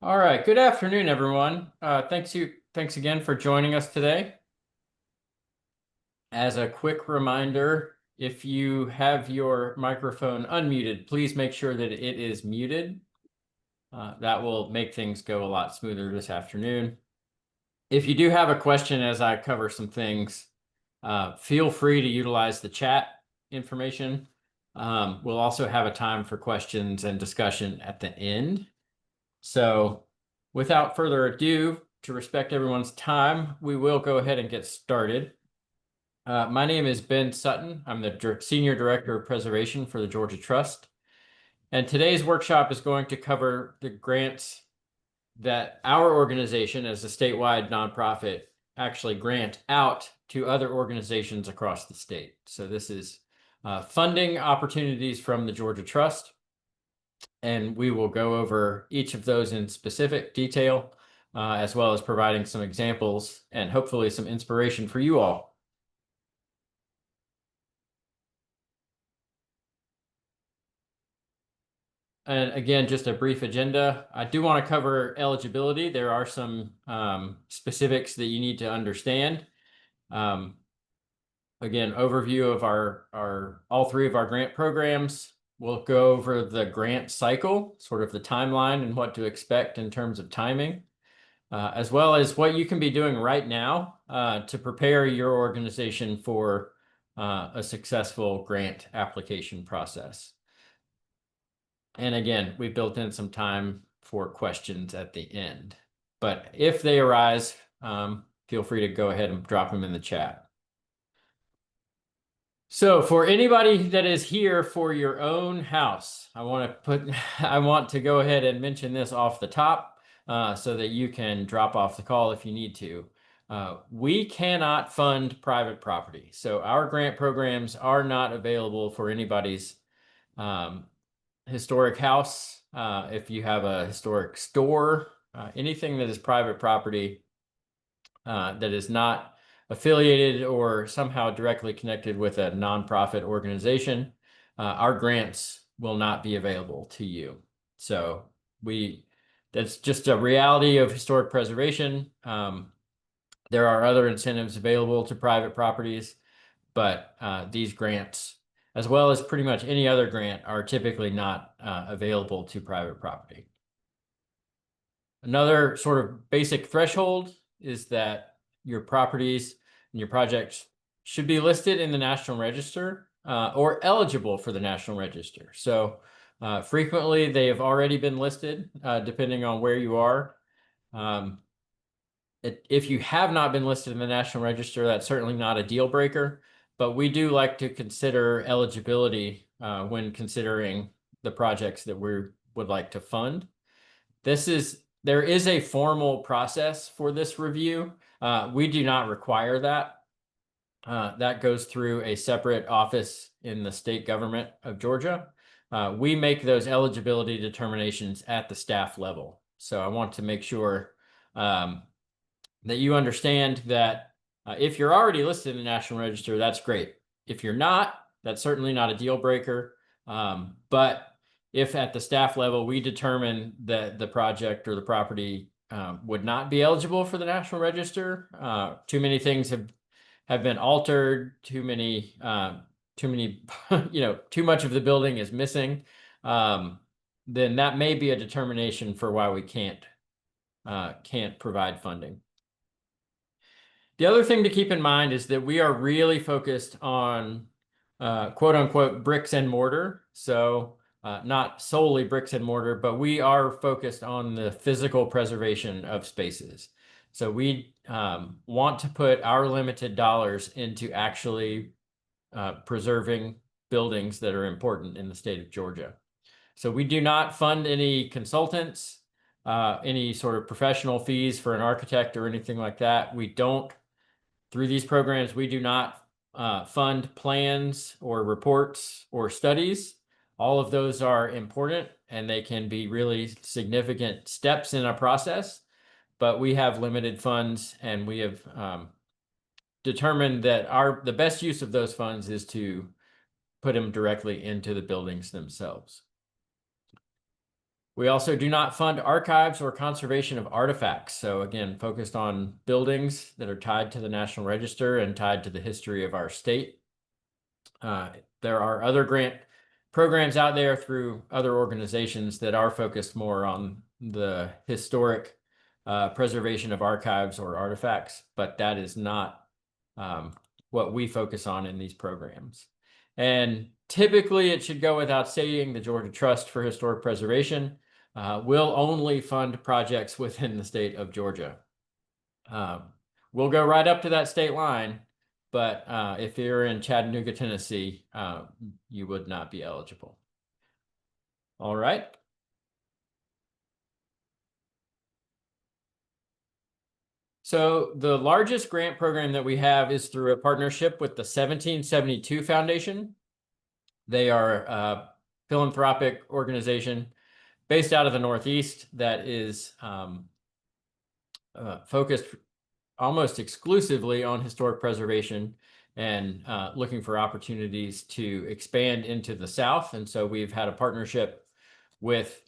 All right. Good afternoon, everyone. Thanks again for joining us today. As a quick reminder, if you have your microphone unmuted, please make sure that it is muted. That will make things go a lot smoother this afternoon. If you do have a question as I cover some things, feel free to utilize the chat information. We'll also have a time for questions and discussion at the end. So without further ado, to respect everyone's time, we will go ahead and get started. My name is Ben Sutton. I'm the Senior Director of Preservation for the Georgia Trust. And today's workshop is going to cover the grants that our organization as a statewide nonprofit actually grant out to other organizations across the state. So this is funding opportunities from the Georgia Trust. And we will go over each of those in specific detail, as well as providing some examples and hopefully some inspiration for you all. And again, just a brief agenda. I do want to cover eligibility. There are some specifics that you need to understand. Again, overview of all three of our grant programs. We'll go over the grant cycle, sort of the timeline and what to expect in terms of timing. As well as what you can be doing right now to prepare your organization for a successful grant application process. And again, we built in some time for questions at the end. But if they arise, feel free to go ahead and drop them in the chat. So for anybody that is here for your own house, I want to go ahead and mention this off the top. So that you can drop off the call if you need to. We cannot fund private property. So our grant programs are not available for anybody's historic house. If you have a historic store, anything that is private property that is not affiliated or somehow directly connected with a nonprofit organization, our grants will not be available to you. So that's just a reality of historic preservation. There are other incentives available to private properties, but these grants, as well as pretty much any other grant, are typically not available to private property. Another sort of basic threshold is that your properties and your projects should be listed in the National Register or eligible for the National Register. So frequently, they have already been listed, depending on where you are. If you have not been listed in the National Register, that's certainly not a deal breaker, but we do like to consider eligibility when considering the projects that we would like to fund. There is a formal process for this review. We do not require that. That goes through a separate office in the state government of Georgia. We make those eligibility determinations at the staff level. So I want to make sure that you understand that if you're already listed in the National Register, that's great. If you're not, that's certainly not a deal breaker. But if at the staff level we determine that the project or the property would not be eligible for the National Register, too many things have been altered, too many, too much of the building is missing, then that may be a determination for why we can't provide funding. The other thing to keep in mind is that we are really focused on quote unquote bricks and mortar. So not solely bricks and mortar, but we are focused on the physical preservation of spaces. So we want to put our limited dollars into actually preserving buildings that are important in the state of Georgia. So we do not fund any consultants, any sort of professional fees for an architect or anything like that. Through these programs, we do not fund plans or reports or studies. All of those are important and they can be really significant steps in a process, but we have limited funds and we have determined that the best use of those funds is to put them directly into the buildings themselves. We also do not fund archives or conservation of artifacts. So again, focused on buildings that are tied to the National Register and tied to the history of our state. There are other grant programs out there through other organizations that are focused more on the historic preservation of archives or artifacts, but that is not what we focus on in these programs. And typically, it should go without saying, the Georgia Trust for Historic Preservation will only fund projects within the state of Georgia. We'll go right up to that state line, but if you're in Chattanooga, Tennessee, you would not be eligible. All right. So the largest grant program that we have is through a partnership with the 1772 Foundation. They are a philanthropic organization based out of the Northeast that is focused almost exclusively on historic preservation and looking for opportunities to expand into the South. And so we've had a partnership with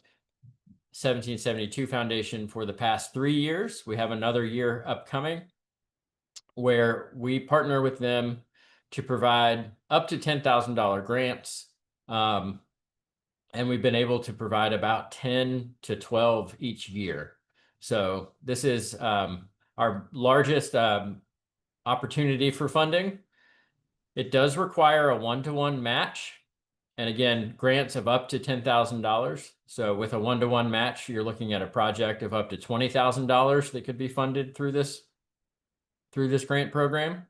1772 Foundation for the past 3 years. We have another year upcoming where we partner with them to provide up to $10,000 grants. And we've been able to provide about 10 to 12 each year. So this is our largest opportunity for funding. It does require a one-to-one match. And again, grants of up to $10,000. So with a one-to-one match, you're looking at a project of up to $20,000 that could be funded through this grant program.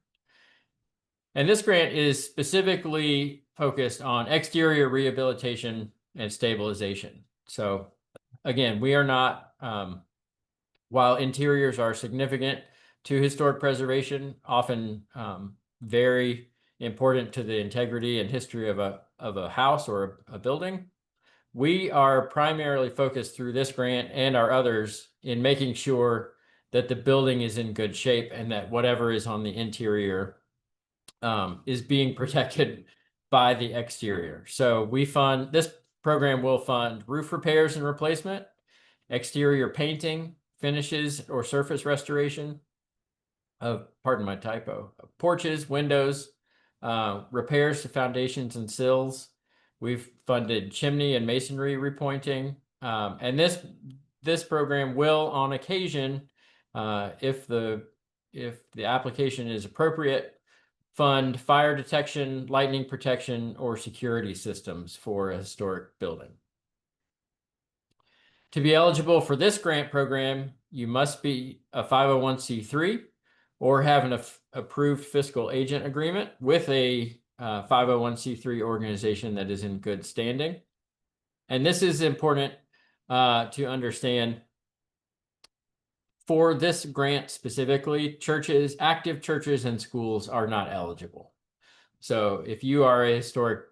And this grant is specifically focused on exterior rehabilitation and stabilization. So again, we are not, while interiors are significant to historic preservation, often very important to the integrity and history of a house or a building, we are primarily focused through this grant and our others in making sure that the building is in good shape and that whatever is on the interior is being protected by the exterior. So this program will fund roof repairs and replacement, exterior painting, finishes or surface restoration of, pardon my typo, porches, windows, repairs to foundations and sills. We've funded chimney and masonry repointing. And this program will, on occasion, if the application is appropriate, fund fire detection, lightning protection, or security systems for a historic building. To be eligible for this grant program, you must be a 501c3 or have an approved fiscal agent agreement with a 501c3 organization that is in good standing. And this is important to understand. For this grant specifically, active churches and schools are not eligible. So if you are a historic,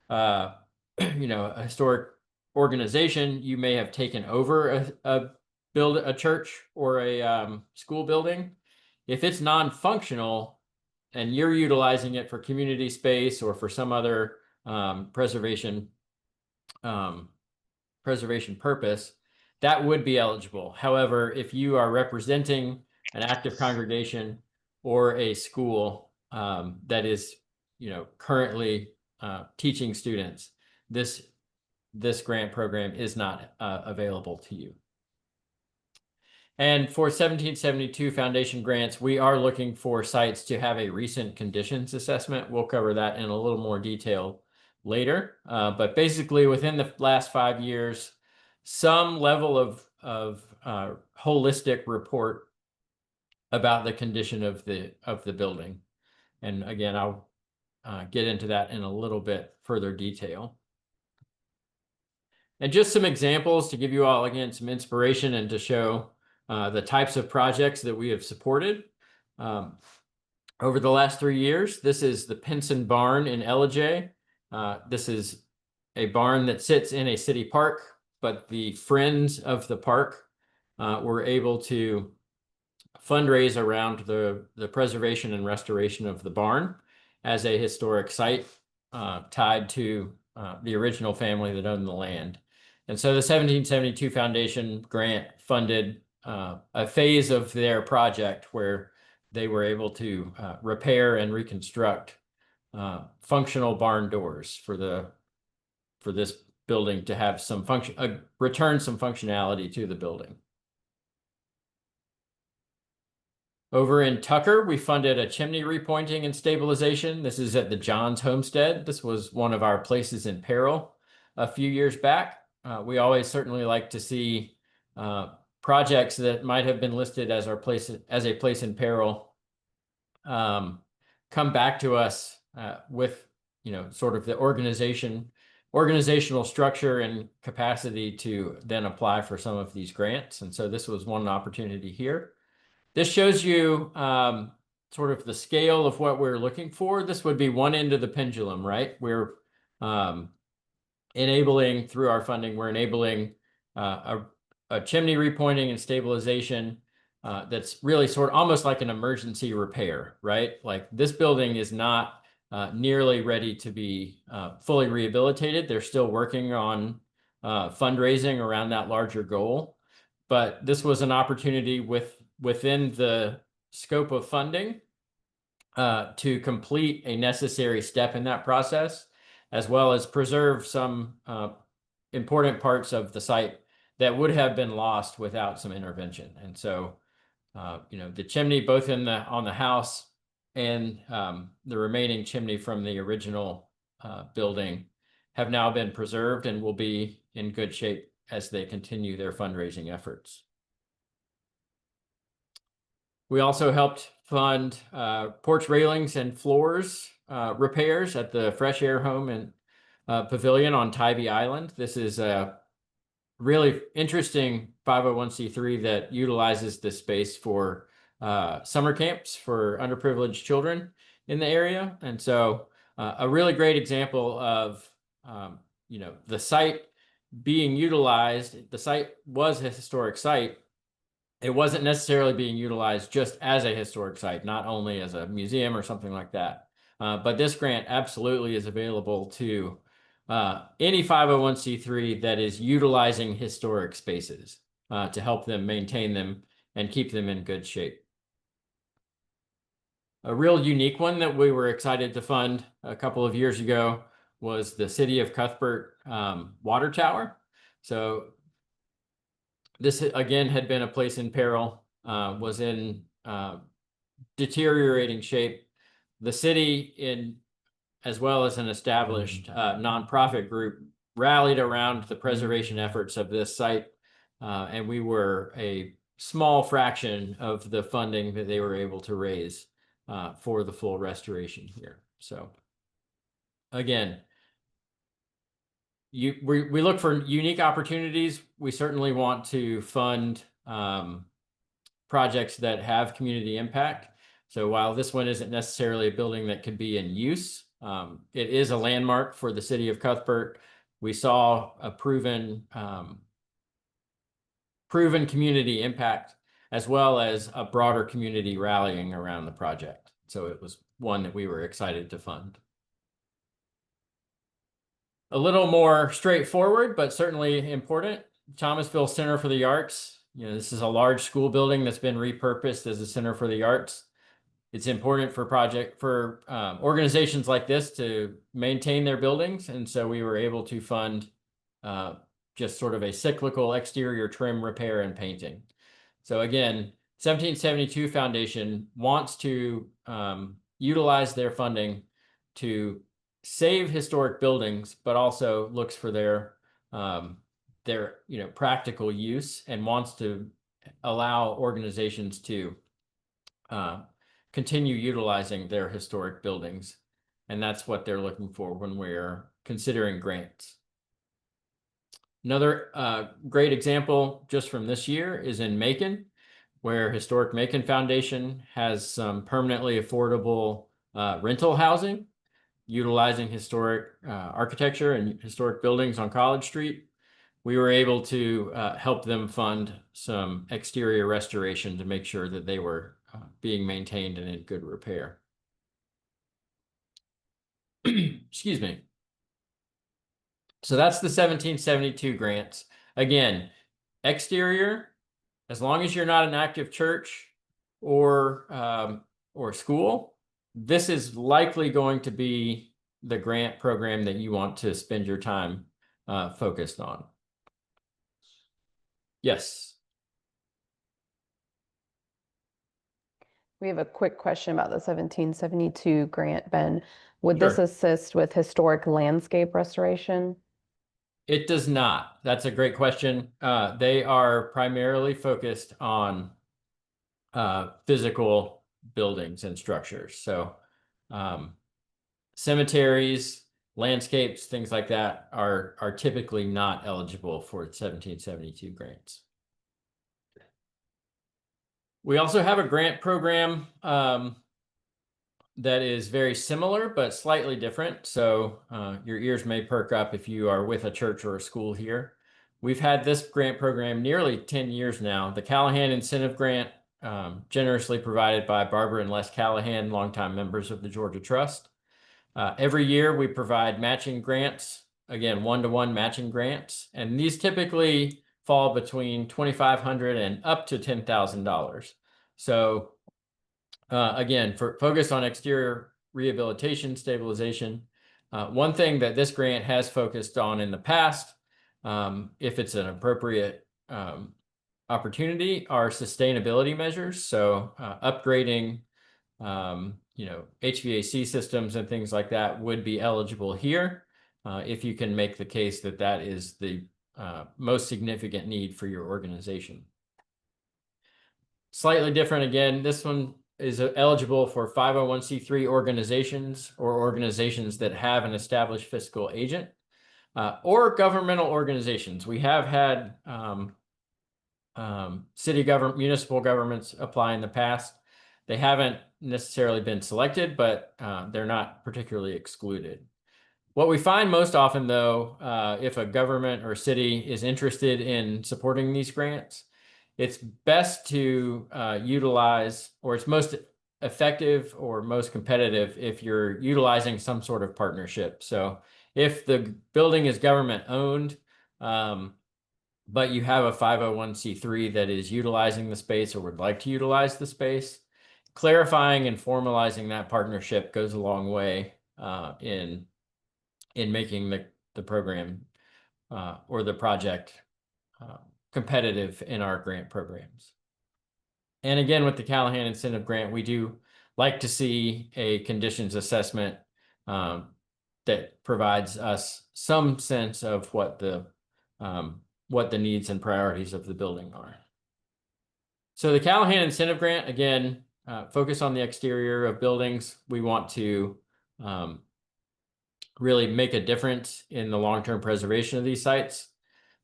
a historic organization, you may have taken over a church or a school building. If it's non-functional and you're utilizing it for community space or for some other preservation purpose, that would be eligible. However, if you are representing an active congregation or a school that is, currently teaching students, this grant program is not available to you. And for 1772 Foundation grants, we are looking for sites to have a recent conditions assessment. We'll cover that in a little more detail later. But basically, within the last 5 years, some level of holistic report about the condition of the building. And again, I'll get into that in a little bit further detail. And just some examples to give you all, again, some inspiration and to show the types of projects that we have supported over the last 3 years. This is the Pinson Barn in Ellijay. This is a barn that sits in a city park, but the Friends of the Park were able to fundraise around the preservation and restoration of the barn as a historic site tied to the original family that owned the land. And so the 1772 Foundation grant funded a phase of their project where they were able to repair and reconstruct functional barn doors for this building to have some function, return some functionality to the building. Over in Tucker, we funded a chimney repointing and stabilization. This is at the Johns Homestead. This was one of our places in peril a few years back. We always certainly like to see projects that might have been listed as a place in peril come back to us with sort of the organizational structure and capacity to then apply for some of these grants. And so this was one opportunity here. This shows you sort of the scale of what we're looking for. This would be one end of the pendulum, right? We're enabling, through our funding, we're enabling a chimney repointing and stabilization that's really sort of almost like an emergency repair, right? Like this building is not nearly ready to be fully rehabilitated. They're still working on fundraising around that larger goal. But this was an opportunity within the scope of funding to complete a necessary step in that process, as well as preserve some important parts of the site that would have been lost without some intervention. And so, the chimney both on the house and the remaining chimney from the original building have now been preserved and will be in good shape as they continue their fundraising efforts. We also helped fund porch railings and floors repairs at the Fresh Air Home and Pavilion on Tybee Island. This is a really interesting 501c3 that utilizes this space for summer camps for underprivileged children in the area. And so a really great example of the site being utilized. The site was a historic site. It wasn't necessarily being utilized just as a historic site, not only as a museum or something like that. But this grant absolutely is available to any 501c3 that is utilizing historic spaces to help them maintain them and keep them in good shape. A real unique one that we were excited to fund a couple of years ago was the City of Cuthbert water tower. So this, again, had been a place in peril, was in deteriorating shape. The city, as well as an established nonprofit group, rallied around the preservation efforts of this site, and we were a small fraction of the funding that they were able to raise for the full restoration here. So again, we look for unique opportunities. We certainly want to fund projects that have community impact. So while this one isn't necessarily a building that could be in use, it is a landmark for the city of Cuthbert. We saw a proven community impact, as well as a broader community rallying around the project. So it was one that we were excited to fund. A little more straightforward, but certainly important, Thomasville Center for the Arts. This is a large school building that's been repurposed as a center for the arts. It's important for organizations like this to maintain their buildings. And so we were able to fund just sort of a cyclical exterior trim, repair, and painting. So again, 1772 Foundation wants to utilize their funding to save historic buildings, but also looks for their practical use and wants to allow organizations to continue utilizing their historic buildings. And that's what they're looking for when we're considering grants. Another great example just from this year is in Macon, where Historic Macon Foundation has some permanently affordable rental housing utilizing historic architecture and historic buildings on College Street. We were able to help them fund some exterior restoration to make sure that they were being maintained and in good repair. Excuse me. So that's the 1772 grants. Again, exterior, as long as you're not an active church or school, this is likely going to be the grant program that you want to spend your time focused on. Yes. We have a quick question about the 1772 grant, Ben. Would this Sure. assist with historic landscape restoration? It does not. That's a great question. They are primarily focused on physical buildings and structures. So cemeteries, landscapes, things like that are typically not eligible for 1772 grants. We also have a grant program that is very similar but slightly different. So your ears may perk up if you are with a church or a school here. We've had this grant program nearly 10 years now. The Callahan Incentive Grant, generously provided by Barbara and Les Callahan, longtime members of the Georgia Trust. Every year we provide matching grants, again, one-to-one matching grants, and these typically fall between $2,500 and up to $10,000. So again, focus on exterior rehabilitation, stabilization. One thing that this grant has focused on in the past, if it's an appropriate opportunity, are sustainability measures. So upgrading HVAC systems and things like that would be eligible here if you can make the case that that is the most significant need for your organization. Slightly different again, this one is eligible for 501c3 organizations or organizations that have an established fiscal agent or governmental organizations. We have had city government, municipal governments apply in the past. They haven't necessarily been selected, but they're not particularly excluded. What we find most often, though, if a government or city is interested in supporting these grants, it's best to utilize, or it's most effective or most competitive if you're utilizing some sort of partnership. So if the building is government owned, but you have a 501c3 that is utilizing the space or would like to utilize the space, clarifying and formalizing that partnership goes a long way in making the program or the project competitive in our grant programs. And again, with the Callahan Incentive Grant, we do like to see a conditions assessment that provides us some sense of what the needs and priorities of the building are. So the Callahan Incentive Grant, again, focus on the exterior of buildings. We want to really make a difference in the long-term preservation of these sites.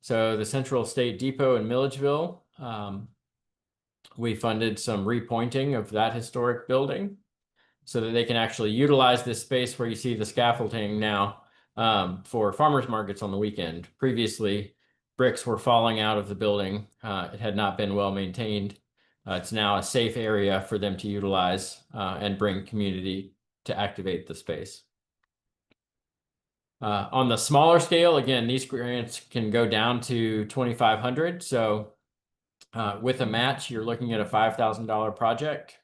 So the Central State Depot in Milledgeville, we funded some repointing of that historic building so that they can actually utilize this space where you see the scaffolding now for farmers markets on the weekend. Previously, bricks were falling out of the building. It had not been well maintained. It's now a safe area for them to utilize and bring community to activate the space. On the smaller scale, again, these grants can go down to $2,500. So with a match, you're looking at a $5,000 project.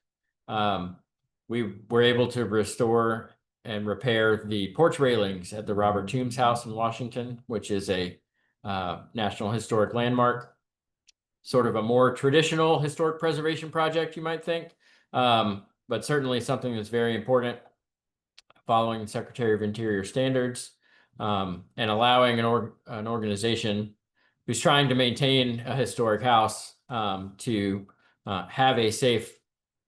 We were able to restore and repair the porch railings at the Robert Toombs House in Washington, which is a National Historic Landmark. Sort of a more traditional historic preservation project, you might think, but certainly something that's very important, following the Secretary of Interior standards and allowing an organization who's trying to maintain a historic house to have a safe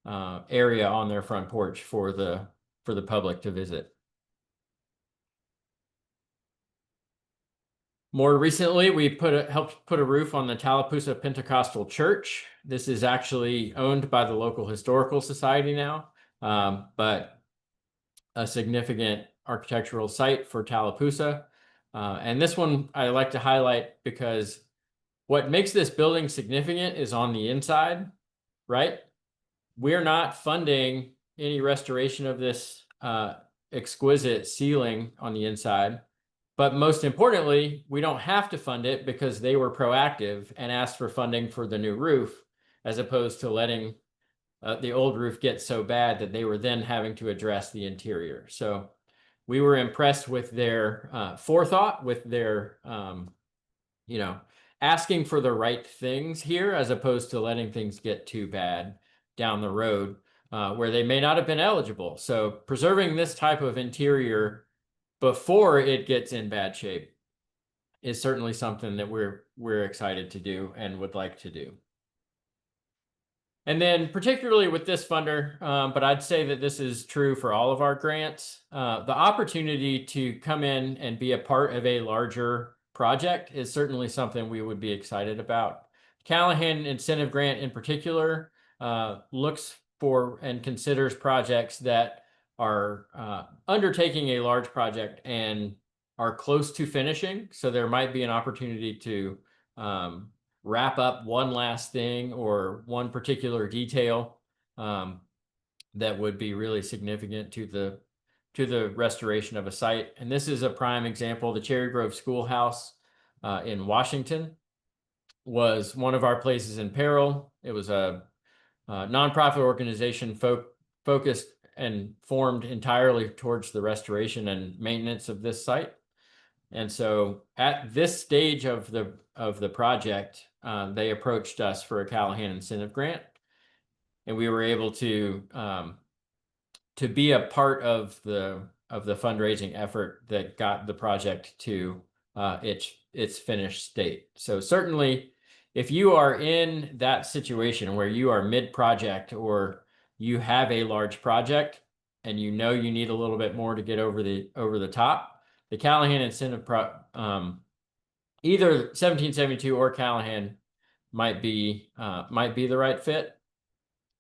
area on their front porch for the public to visit. More recently, we helped put a roof on the Tallapoosa Pentecostal Church. This is actually owned by the local historical society now, but a significant architectural site for Tallapoosa. And this one I like to highlight because what makes this building significant is on the inside, right? We're not funding any restoration of this exquisite ceiling on the inside. But most importantly, we don't have to fund it because they were proactive and asked for funding for the new roof, as opposed to letting the old roof get so bad that they were then having to address the interior. So we were impressed with their forethought, with their, asking for the right things here, as opposed to letting things get too bad down the road where they may not have been eligible. So preserving this type of interior before it gets in bad shape is certainly something that we're excited to do and would like to do. And then particularly with this funder, but I'd say that this is true for all of our grants, the opportunity to come in and be a part of a larger project is certainly something we would be excited about. Callahan Incentive Grant in particular looks for and considers projects that are undertaking a large project and are close to finishing. So there might be an opportunity to wrap up one last thing or one particular detail that would be really significant to the restoration of a site. And this is a prime example. The Cherry Grove Schoolhouse in Washington was one of our places in peril. It was a nonprofit organization focused and formed entirely towards the restoration and maintenance of this site. And so at this stage of the project, they approached us for a Callahan Incentive Grant, and we were able to be a part of the fundraising effort that got the project to its finished state. So certainly, if you are in that situation where you are mid-project or you have a large project and you know you need a little bit more to get over the top, the Callahan Incentive either 1772 or Callahan might be the right fit,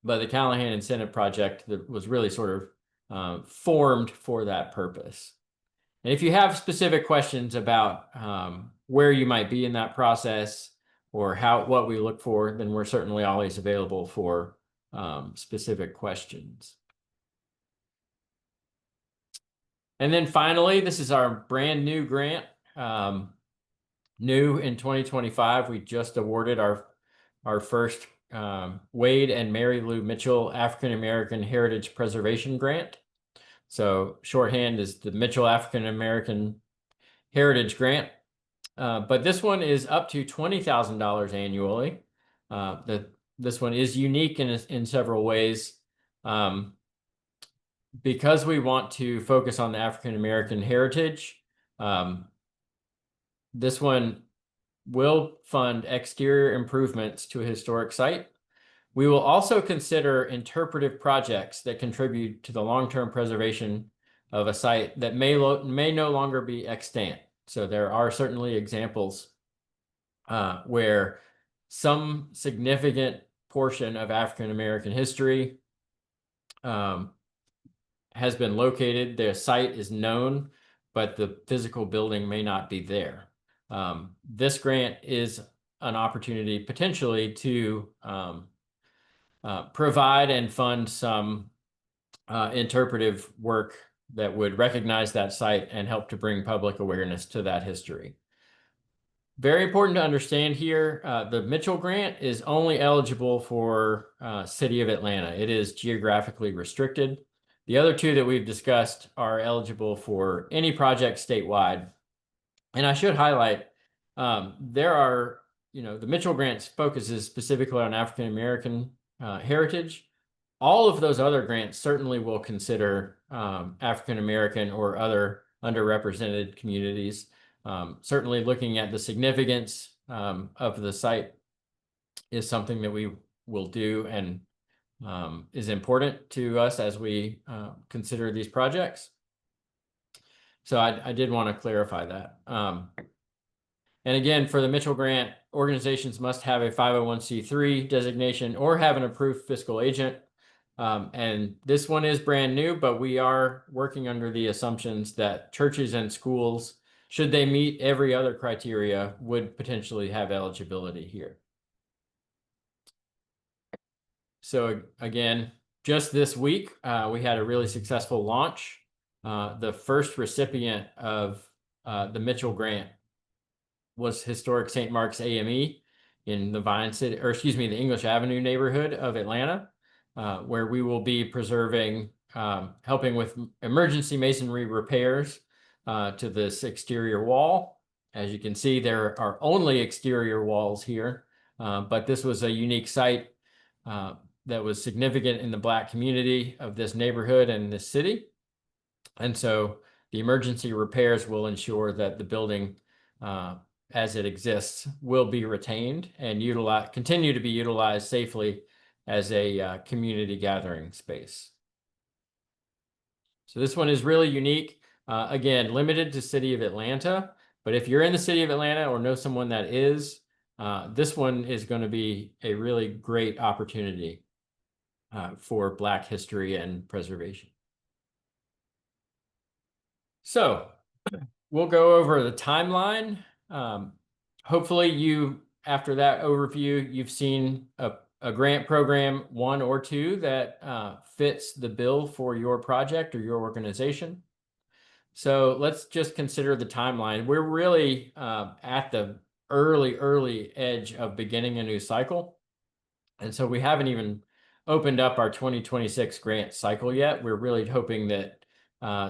but the Callahan Incentive Project that was really sort of formed for that purpose. And if you have specific questions about where you might be in that process or what we look for, then we're certainly always available for specific questions. And then finally, this is our brand new grant. New in 2025, we just awarded our first Wade and Mary Lou Mitchell African American Heritage Preservation Grant. So shorthand is the Mitchell African American Heritage Grant. But this one is up to $20,000 annually. This one is unique in several ways. Because we want to focus on the African American heritage, this one will fund exterior improvements to a historic site. We will also consider interpretive projects that contribute to the long-term preservation of a site that may no longer be extant. So there are certainly examples where some significant portion of African American history has been located. Their site is known, but the physical building may not be there. This grant is an opportunity potentially to provide and fund some interpretive work that would recognize that site and help to bring public awareness to that history. Very important to understand here, the Mitchell Grant is only eligible for City of Atlanta. It is geographically restricted. The other two that we've discussed are eligible for any project statewide. And I should highlight, there are, the Mitchell Grant focuses specifically on African American heritage. All of those other grants certainly will consider African American or other underrepresented communities. Certainly looking at the significance of the site is something that we will do and is important to us as we consider these projects. So I did want to clarify that. And again, for the Mitchell Grant, organizations must have a 501c3 designation or have an approved fiscal agent. And this one is brand new, but we are working under the assumptions that churches and schools, should they meet every other criteria, would potentially have eligibility here. So again, just this week, we had a really successful launch. The first recipient of the Mitchell grant was historic St. Mark's AME in the Vine City, or excuse me, the English Avenue neighborhood of Atlanta, where we will be preserving, helping with emergency masonry repairs to this exterior wall. As you can see, there are only exterior walls here, but this was a unique site that was significant in the Black community of this neighborhood and this city. And so the emergency repairs will ensure that the building as it exists will be retained and continue to be utilized safely as a community gathering space. So this one is really unique. Again, limited to City of Atlanta, but if you're in the City of Atlanta or know someone that is, this one is going to be a really great opportunity for Black history and preservation. So we'll go over the timeline. Hopefully after that overview, you've seen a grant program, one or two, that fits the bill for your project or your organization. So let's just consider the timeline. We're really at the early edge of beginning a new cycle. And so we haven't even opened up our 2026 grant cycle yet. We're really hoping that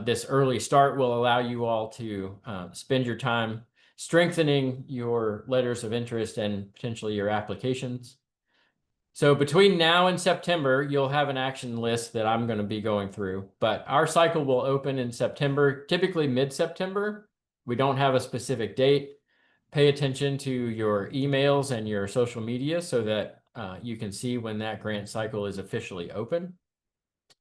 this early start will allow you all to spend your time strengthening your letters of interest and potentially your applications. So between now and September, you'll have an action list that I'm going to be going through, but our cycle will open in September, typically mid-September. We don't have a specific date. Pay attention to your emails and your social media so that you can see when that grant cycle is officially open.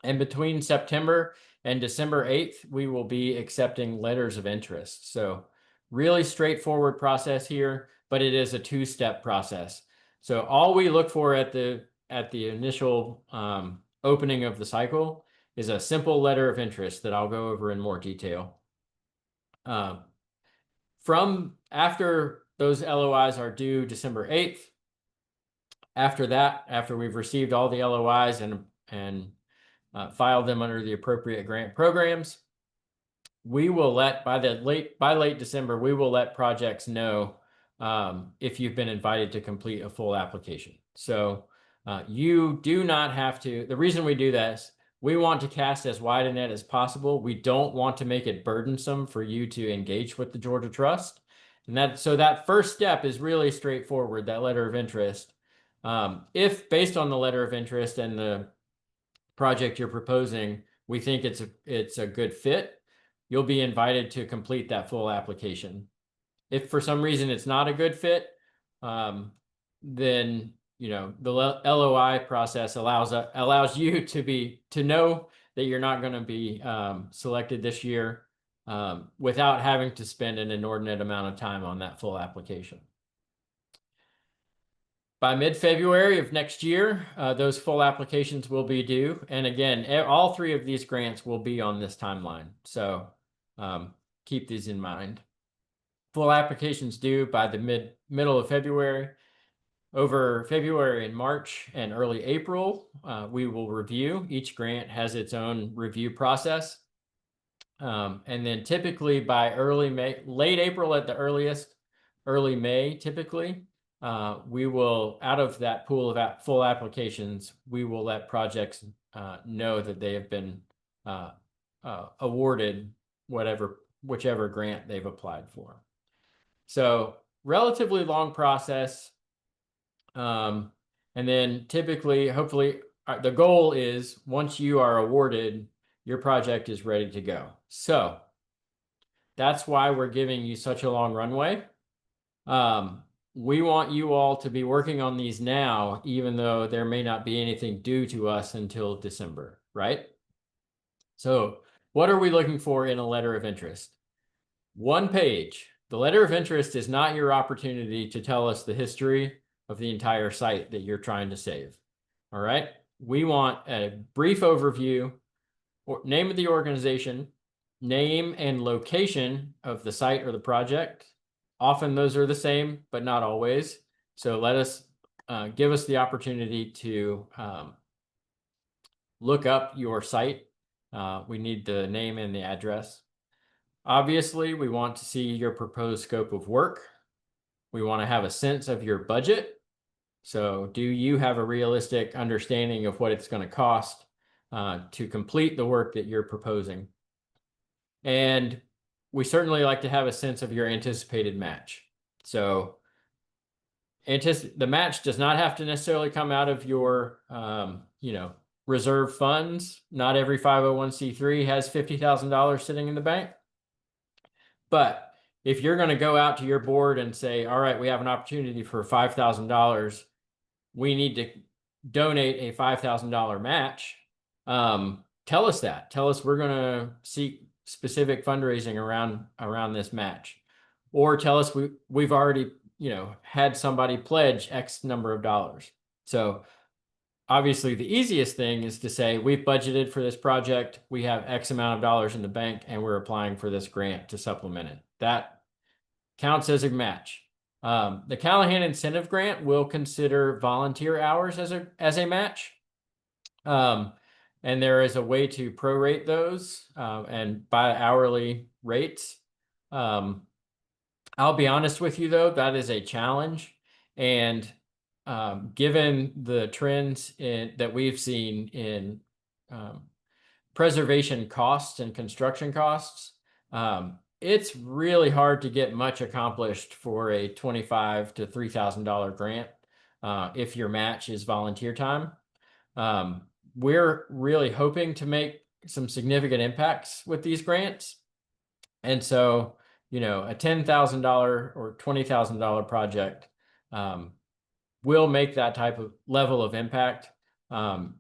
And between September and December 8th, we will be accepting letters of interest. So really straightforward process here, but it is a two-step process. So all we look for at the initial opening of the cycle is a simple letter of interest that I'll go over in more detail. From after those LOIs are due December 8th, after that, after we've received all the LOIs and filed them under the appropriate grant programs, we will by late December, we will let projects know if you've been invited to complete a full application. So you do not have to. The reason we do this, we want to cast as wide a net as possible. We don't want to make it burdensome for you to engage with the Georgia Trust. And so that first step is really straightforward, that letter of interest. If based on the letter of interest and the project you're proposing, we think it's a good fit, you'll be invited to complete that full application. If for some reason it's not a good fit, then the LOI process allows you to know that you're not going to be selected this year without having to spend an inordinate amount of time on that full application. By mid-February of next year, those full applications will be due. And again, all three of these grants will be on this timeline. So keep these in mind. Full applications due by the middle of February. Over February and March and early April, we will review. Each grant has its own review process. And then typically by late April at the earliest, early May typically, we will, out of that pool of full applications, we will let projects know that they have been awarded whichever grant they've applied for. So relatively long process. And then typically, hopefully, the goal is once you are awarded, your project is ready to go. So that's why we're giving you such a long runway. We want you all to be working on these now, even though there may not be anything due to us until December, right? So what are we looking for in a letter of interest? One page. The letter of interest is not your opportunity to tell us the history of the entire site that you're trying to save. All right. We want a brief overview, or name of the organization, name and location of the site or the project. Often those are the same, but not always. So give us the opportunity to look up your site. We need the name and the address. Obviously, we want to see your proposed scope of work. We want to have a sense of your budget. So do you have a realistic understanding of what it's going to cost to complete the work that you're proposing? And we certainly like to have a sense of your anticipated match. So the match does not have to necessarily come out of your, reserve funds. Not every 501c3 has $50,000 sitting in the bank. But if you're going to go out to your board and say, all right, we have an opportunity for $5,000, we need to donate a $5,000 match. Tell us that. Tell us we're going to seek specific fundraising around this match, or tell us we've already had somebody pledge X number of dollars. So obviously the easiest thing is to say we've budgeted for this project, we have X amount of dollars in the bank, and we're applying for this grant to supplement it. That counts as a match. The Callahan Incentive Grant will consider volunteer hours as a match. And there is a way to prorate those and by hourly rates. I'll be honest with you, though, that is a challenge. And given the trends that we've seen in preservation costs and construction costs, it's really hard to get much accomplished for a $25,000 to $3,000 grant if your match is volunteer time. We're really hoping to make some significant impacts with these grants. And so, a $10,000 or $20,000 project will make that type of level of impact.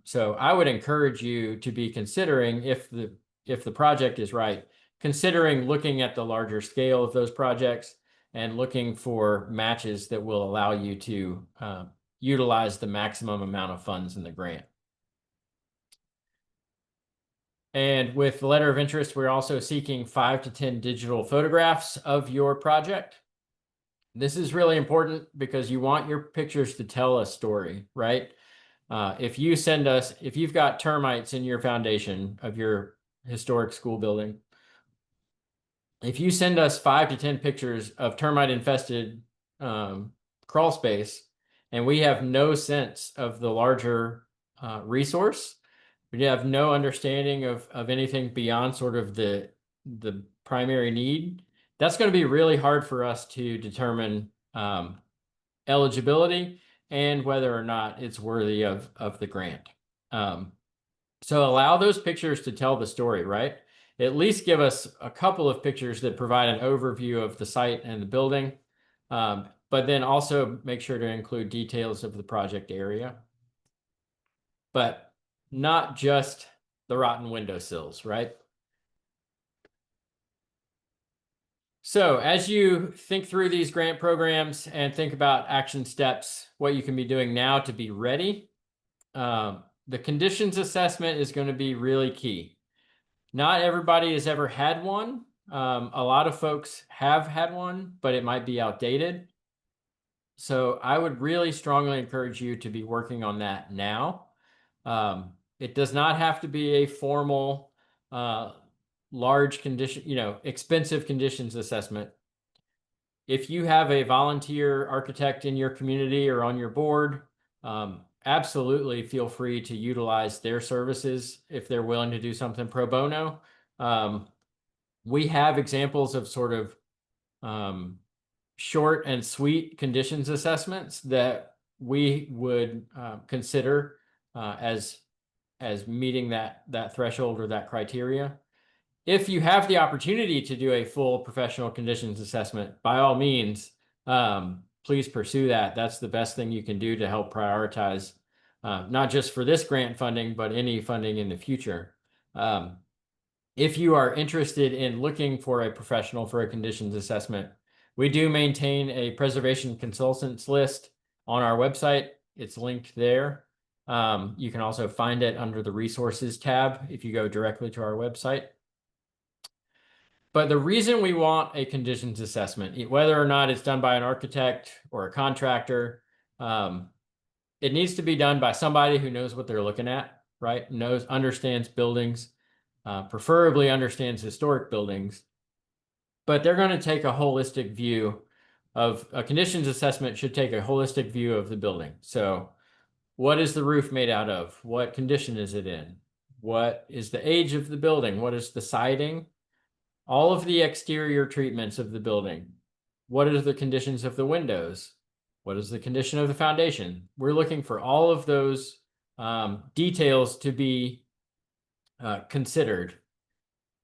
So I would encourage you to be considering, if the project is right, considering looking at the larger scale of those projects and looking for matches that will allow you to utilize the maximum amount of funds in the grant. And with the letter of interest, we're also seeking 5 to 10 digital photographs of your project. This is really important because you want your pictures to tell a story, right? If you've got termites in your foundation of your historic school building, if you send us 5 to 10 pictures of termite infested crawl space, and we have no sense of the larger resource, we have no understanding of anything beyond sort of the primary need, that's going to be really hard for us to determine eligibility and whether or not it's worthy of the grant. So allow those pictures to tell the story, right? At least give us a couple of pictures that provide an overview of the site and the building, but then also make sure to include details of the project area. But not just the rotten windowsills, right? So as you think through these grant programs and think about action steps, what you can be doing now to be ready, the conditions assessment is going to be really key. Not everybody has ever had one. A lot of folks have had one, but it might be outdated. So I would really strongly encourage you to be working on that now. It does not have to be a formal, large condition, expensive conditions assessment. If you have a volunteer architect in your community or on your board, absolutely feel free to utilize their services if they're willing to do something pro bono. We have examples of sort of short and sweet conditions assessments that we would consider as meeting that threshold or that criteria. If you have the opportunity to do a full professional conditions assessment, by all means, please pursue that. That's the best thing you can do to help prioritize, not just for this grant funding, but any funding in the future. If you are interested in looking for a professional for a conditions assessment, we do maintain a preservation consultants list on our website. It's linked there. You can also find it under the resources tab if you go directly to our website. But the reason we want a conditions assessment, whether or not it's done by an architect or a contractor, it needs to be done by somebody who knows what they're looking at, right? Understands buildings, preferably understands historic buildings, but they're going to take a holistic view of a conditions assessment should take a holistic view of the building. So what is the roof made out of? What condition is it in? What is the age of the building? What is the siding? All of the exterior treatments of the building. What are the conditions of the windows? What is the condition of the foundation? We're looking for all of those details to be considered.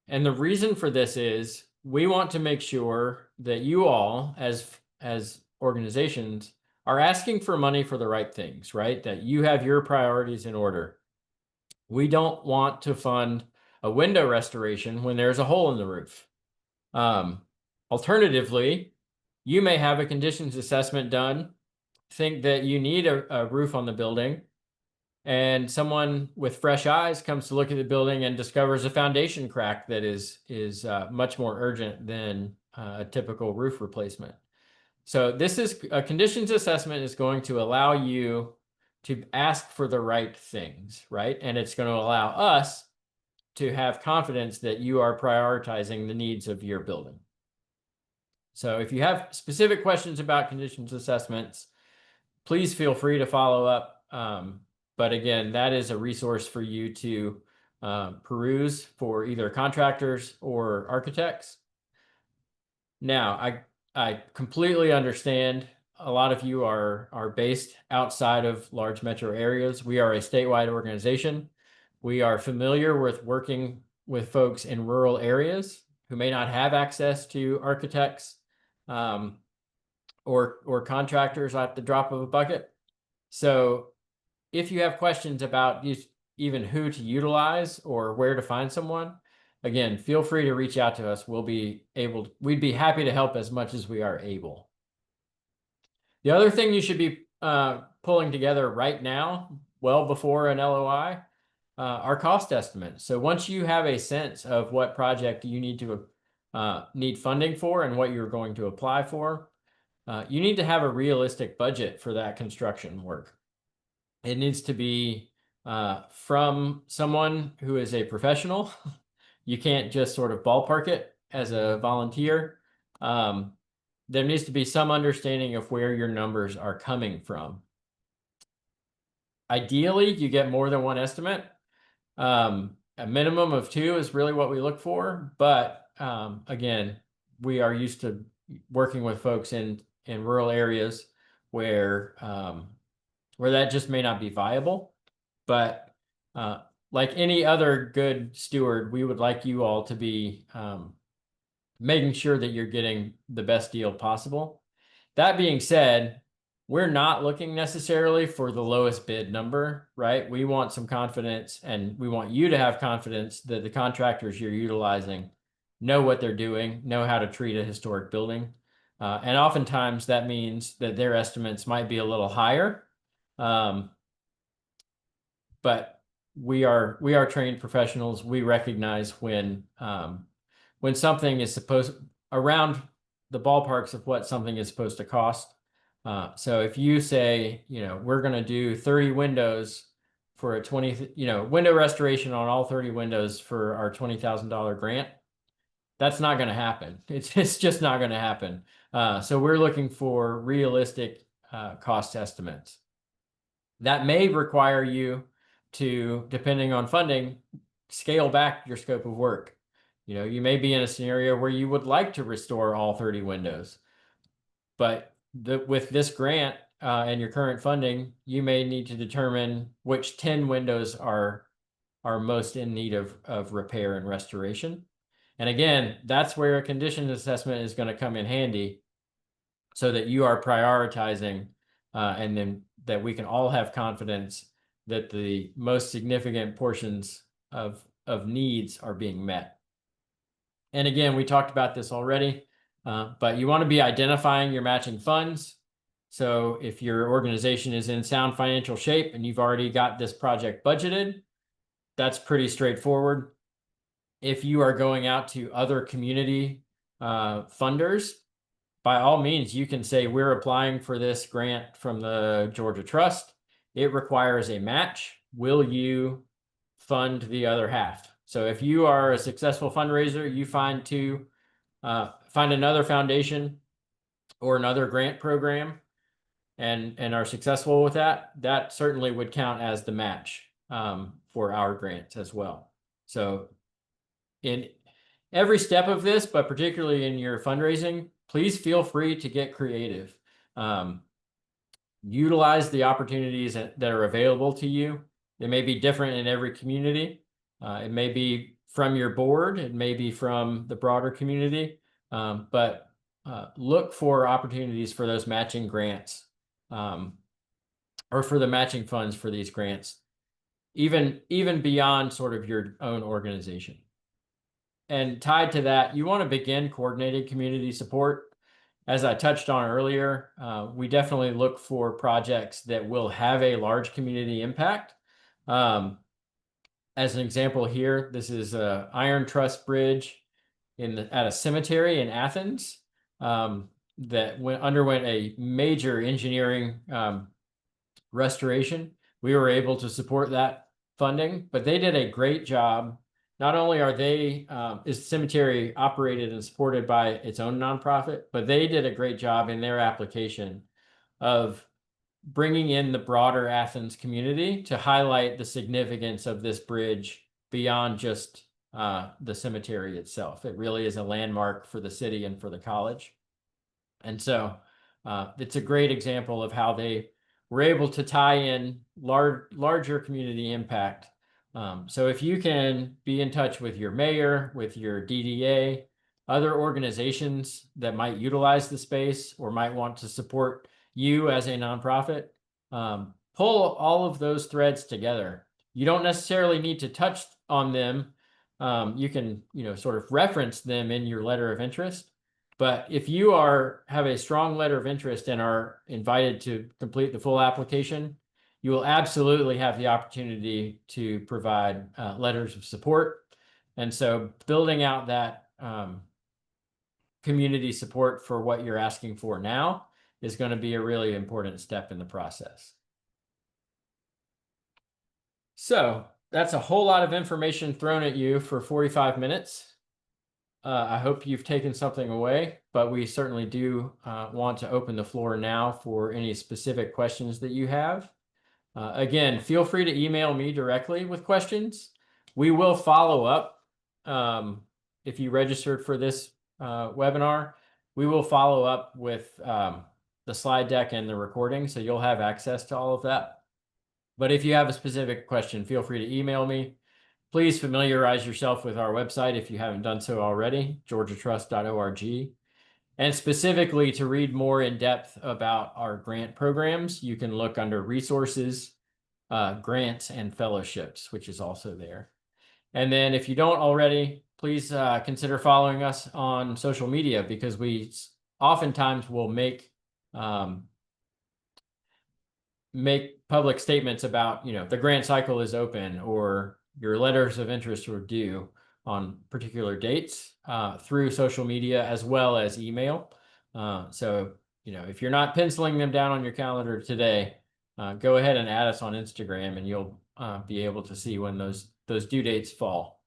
And the reason for this is we want to make sure that you all, as organizations, are asking for money for the right things, right? That you have your priorities in order. We don't want to fund a window restoration when there's a hole in the roof. Alternatively, you may have a conditions assessment done, think that you need a roof on the building, and someone with fresh eyes comes to look at the building and discovers a foundation crack that is much more urgent than a typical roof replacement. So this is a conditions assessment is going to allow you to ask for the right things, right? And it's going to allow us to have confidence that you are prioritizing the needs of your building. So if you have specific questions about conditions assessments, please feel free to follow up. But again, that is a resource for you to peruse for either contractors or architects. Now, I completely understand a lot of you are based outside of large metro areas. We are a statewide organization. We are familiar with working with folks in rural areas who may not have access to architects or contractors at the drop of a bucket. So if you have questions about even who to utilize or where to find someone, again, feel free to reach out to us. We'd be happy to help as much as we are able. The other thing you should be pulling together right now, well before an LOI, are cost estimates. So once you have a sense of what project you need funding for and what you're going to apply for, you need to have a realistic budget for that construction work. It needs to be from someone who is a professional. You can't just sort of ballpark it as a volunteer. There needs to be some understanding of where your numbers are coming from. Ideally, you get more than one estimate. A minimum of 2 is really what we look for. But again, we are used to working with folks in rural areas where that just may not be viable. But like any other good steward, we would like you all to be making sure that you're getting the best deal possible. That being said, we're not looking necessarily for the lowest bid number, right? We want some confidence, and we want you to have confidence that the contractors you're utilizing know what they're doing, know how to treat a historic building. And oftentimes that means that their estimates might be a little higher. But we are trained professionals. We recognize when something is supposed around the ballparks of what something is supposed to cost. So if you say, we're going to do 30 windows for a window restoration on all 30 windows for our $20,000 grant, that's not going to happen. It's just not going to happen. So we're looking for realistic cost estimates. That may require you to, depending on funding, scale back your scope of work. You may be in a scenario where you would like to restore all 30 windows, but with this grant and your current funding, you may need to determine which 10 windows are most in need of repair and restoration. And again, that's where a condition assessment is going to come in handy, so that you are prioritizing and then that we can all have confidence that the most significant portions of needs are being met. And again, we talked about this already, but you want to be identifying your matching funds. So if your organization is in sound financial shape and you've already got this project budgeted, that's pretty straightforward. If you are going out to other community funders, by all means, you can say, we're applying for this grant from the Georgia Trust. It requires a match. Will you fund the other half? So if you are a successful fundraiser, you find two find another foundation or another grant program and are successful with that, that certainly would count as the match for our grants as well. So in every step of this, but particularly in your fundraising, please feel free to get creative. Utilize the opportunities that are available to you. They may be different in every community. It may be from your board, it may be from the broader community, but look for opportunities for those matching grants or for the matching funds for these grants, even beyond sort of your own organization. And tied to that, you want to begin coordinated community support. As I touched on earlier, we definitely look for projects that will have a large community impact. As an example here, this is a Iron Truss Bridge at a cemetery in Athens that underwent a major engineering restoration. We were able to support that funding, but they did a great job. Not only are they, is the cemetery operated and supported by its own nonprofit, but they did a great job in their application of bringing in the broader Athens community to highlight the significance of this bridge beyond just the cemetery itself. It really is a landmark for the city and for the college. And so it's a great example of how they were able to tie in larger community impact. So if you can be in touch with your mayor, with your DDA, other organizations that might utilize the space or might want to support you as a nonprofit, pull all of those threads together. You don't necessarily need to touch on them. You can, sort of reference them in your letter of interest. But if you have a strong letter of interest and are invited to complete the full application, you will absolutely have the opportunity to provide letters of support. And so building out that community support for what you're asking for now is going to be a really important step in the process. So that's a whole lot of information thrown at you for 45 minutes. I hope you've taken something away, but we certainly do want to open the floor now for any specific questions that you have. Again, feel free to email me directly with questions. We will follow up. If you registered for this webinar, we will follow up with the slide deck and the recording, so you'll have access to all of that. But if you have a specific question, feel free to email me. Please familiarize yourself with our website if you haven't done so already, georgiatrust.org. And specifically to read more in depth about our grant programs, you can look under resources, grants, and fellowships, which is also there. And then if you don't already, please consider following us on social media, because we oftentimes will make public statements about, the grant cycle is open or your letters of interest are due on particular dates through social media as well as email. So, if you're not penciling them down on your calendar today, go ahead and add us on Instagram and you'll be able to see when those due dates fall.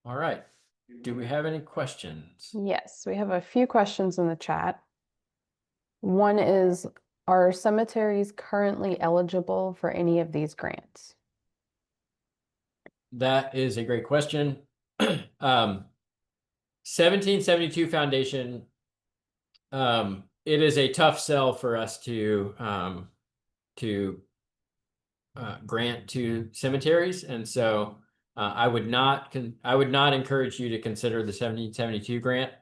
All right. Do we have any questions? Yes, we have a few questions in the chat. One is, are cemeteries currently eligible for any of these grants? That is a great question. 1772 Foundation, it is a tough sell for us to grant to cemeteries, and so I would not encourage you to consider the 1772 grant.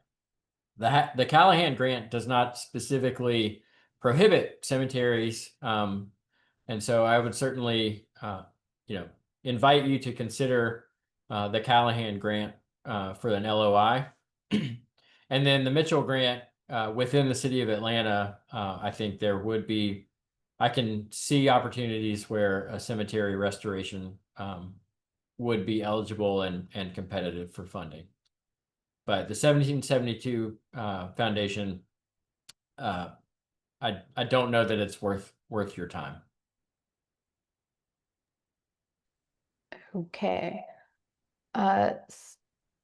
The Callahan grant does not specifically prohibit cemeteries, and so I would certainly invite you to consider the Callahan grant for an LOI. And then the Mitchell grant within the city of Atlanta, I think I can see opportunities where a cemetery restoration would be eligible and competitive for funding. But the 1772 Foundation, I don't know that it's worth your time. Okay.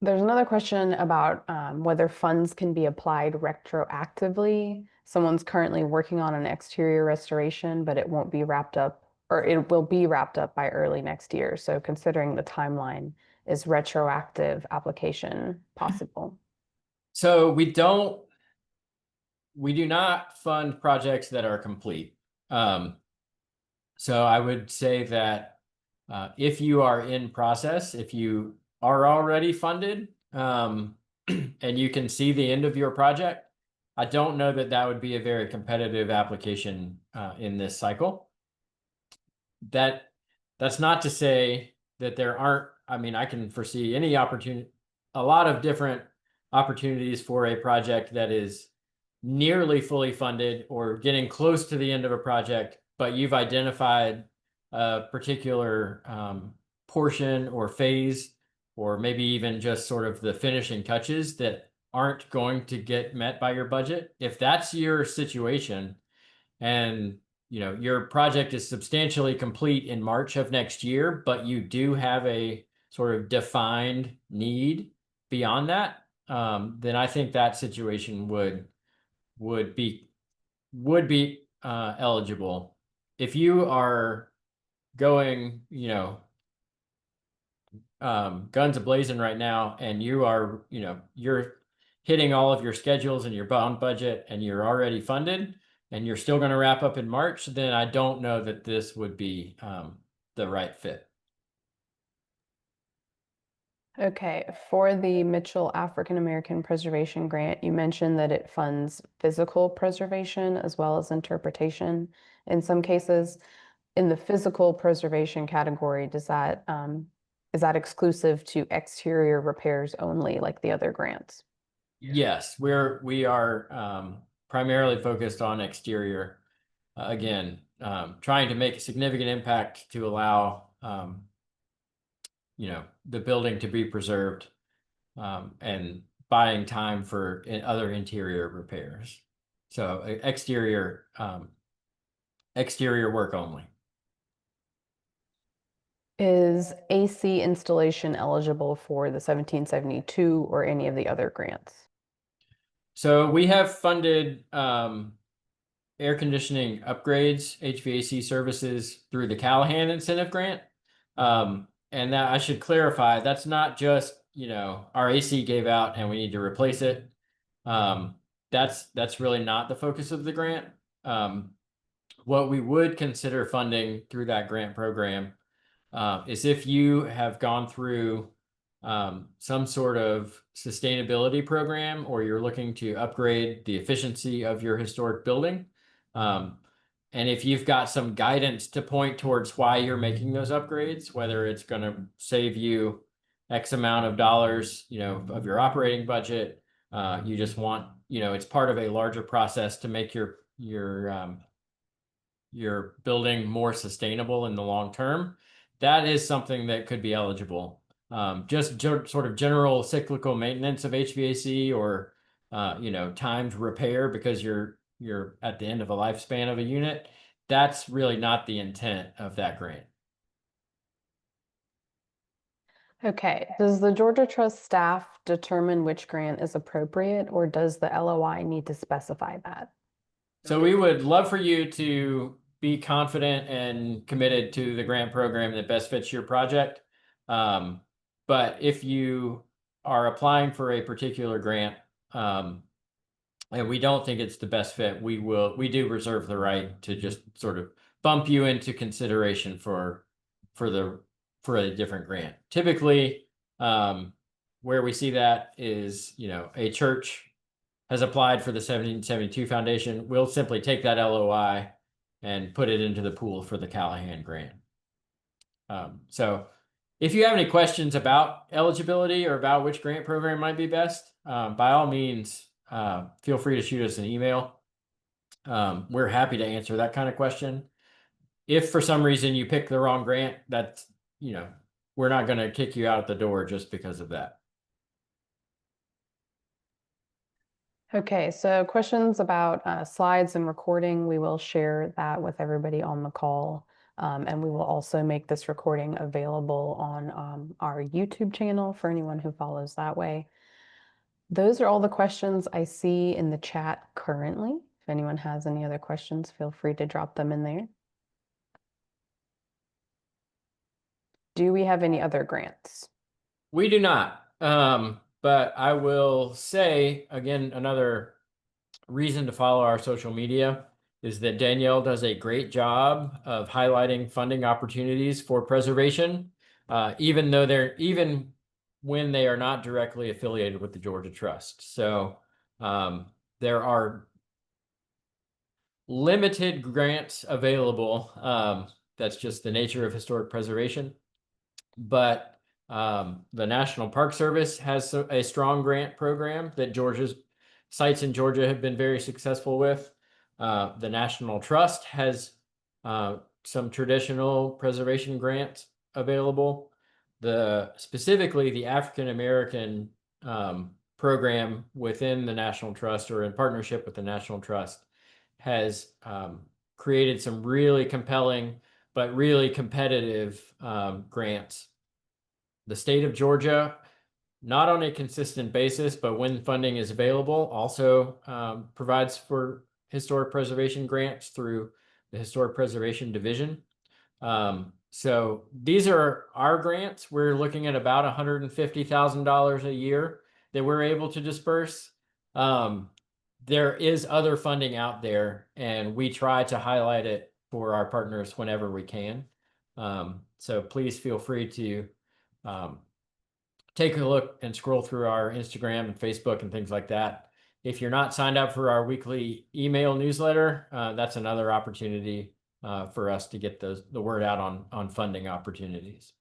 There's another question about whether funds can be applied retroactively. Someone's currently working on an exterior restoration, but it won't be wrapped up, or it will be wrapped up by early next year. So considering the timeline, is retroactive application possible? So we do not fund projects that are complete. So I would say that if you are in process, if you are already funded, and you can see the end of your project, I don't know that that would be a very competitive application in this cycle. That's not to say that there aren't, I mean, I can foresee any opportunity, a lot of different opportunities for a project that is nearly fully funded or getting close to the end of a project, but you've identified a particular portion or phase, or maybe even just sort of the finishing touches that aren't going to get met by your budget. If that's your situation, and your project is substantially complete in March of next year, but you do have a sort of defined need beyond that, then I think that situation would be eligible. If you are going, guns a-blazing right now, and you're hitting all of your schedules and your bond budget, and you're already funded, and you're still going to wrap up in March, then I don't know that this would be the right fit. Okay, for the Mitchell African American Preservation Grant, you mentioned that it funds physical preservation as well as interpretation in some cases. In the physical preservation category, is that exclusive to exterior repairs only, like the other grants? Yes, we are primarily focused on exterior. Again, trying to make a significant impact to allow the building to be preserved, and buying time for other interior repairs. So exterior work only. Is AC installation eligible for the 1772 or any of the other grants? So we have funded air conditioning upgrades, HVAC services through the Callahan Incentive Grant. And that I should clarify, that's not just, our AC gave out and we need to replace it. That's really not the focus of the grant. What we would consider funding through that grant program is if you have gone through some sort of sustainability program, or you're looking to upgrade the efficiency of your historic building. And if you've got some guidance to point towards why you're making those upgrades, whether it's going to save you X amount of dollars, of your operating budget, you just want, it's part of a larger process to make your building more sustainable in the long term, that is something that could be eligible. Just sort of general cyclical maintenance of HVAC, or timed repair because you're at the end of a lifespan of a unit. That's really not the intent of that grant. Okay, does the Georgia Trust staff determine which grant is appropriate, or does the LOI need to specify that? So we would love for you to be confident and committed to the grant program that best fits your project. But if you are applying for a particular grant, and we don't think it's the best fit, we do reserve the right to just sort of bump you into consideration for a different grant. Typically, where we see that is, a church has applied for the 1772 Foundation. We'll simply take that LOI and put it into the pool for the Callahan grant. So if you have any questions about eligibility or about which grant program might be best, by all means, feel free to shoot us an email. We're happy to answer that kind of question. If for some reason you pick the wrong grant, that's, we're not going to kick you out the door just because of that. Okay, so questions about slides and recording, we will share that with everybody on the call. And we will also make this recording available on our YouTube channel for anyone who follows that way. Those are all the questions I see in the chat currently. If anyone has any other questions, feel free to drop them in there. Do we have any other grants? We do not. But I will say again, another reason to follow our social media is that Danielle does a great job of highlighting funding opportunities for preservation, even when they are not directly affiliated with the Georgia Trust. So there are limited grants available. That's just the nature of historic preservation. But the National Park Service has a strong grant program that Georgia's sites in Georgia have been very successful with. The National Trust has some traditional preservation grants available. Specifically the African American program within the National Trust, or in partnership with the National Trust, has created some really compelling but really competitive grants. The state of Georgia, not on a consistent basis, but when funding is available, also provides for historic preservation grants through the Historic Preservation Division. So these are our grants. We're looking at about $150,000 a year that we're able to disperse. There is other funding out there, and we try to highlight it for our partners whenever we can. So please feel free to take a look and scroll through our Instagram and Facebook and things like that. If you're not signed up for our weekly email newsletter, that's another opportunity for us to get the word out on funding opportunities.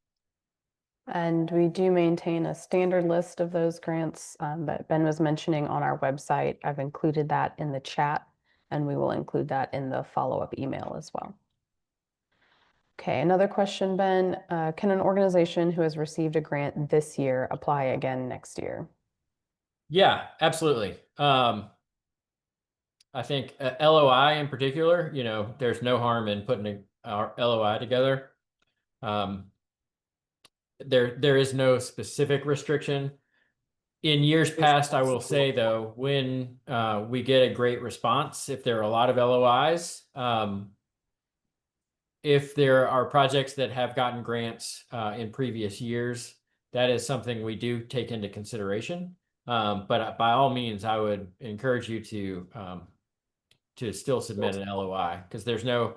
And we do maintain a standard list of those grants that Ben was mentioning on our website. I've included that in the chat, and we will include that in the follow-up email as well. Okay, another question, Ben. Can an organization who has received a grant this year apply again next year? Yeah, absolutely. I think LOI in particular, there's no harm in putting our LOI together. There is no specific restriction. In years past, I will say though, when we get a great response, if there are a lot of LOIs, if there are projects that have gotten grants in previous years, that is something we do take into consideration. But by all means, I would encourage you to still submit an LOI, because there's no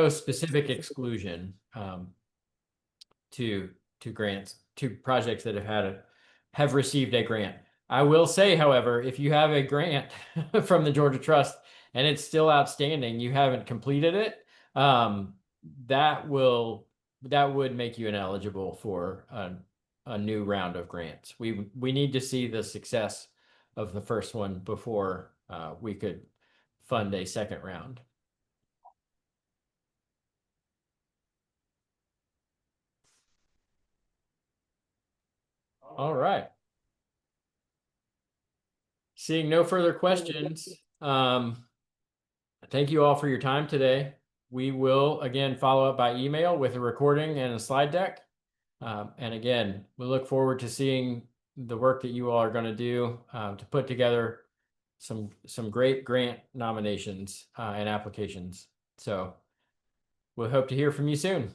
specific exclusion to grants, to projects that have received a grant. I will say, however, if you have a grant from the Georgia Trust and it's still outstanding, you haven't completed it, that would make you ineligible for a new round of grants. We need to see the success of the first one before we could fund a second round. All right. Seeing no further questions, thank you all for your time today. We will again follow up by email with a recording and a slide deck. And again, we look forward to seeing the work that you all are going to do to put together some great grant nominations and applications. So we'll hope to hear from you soon.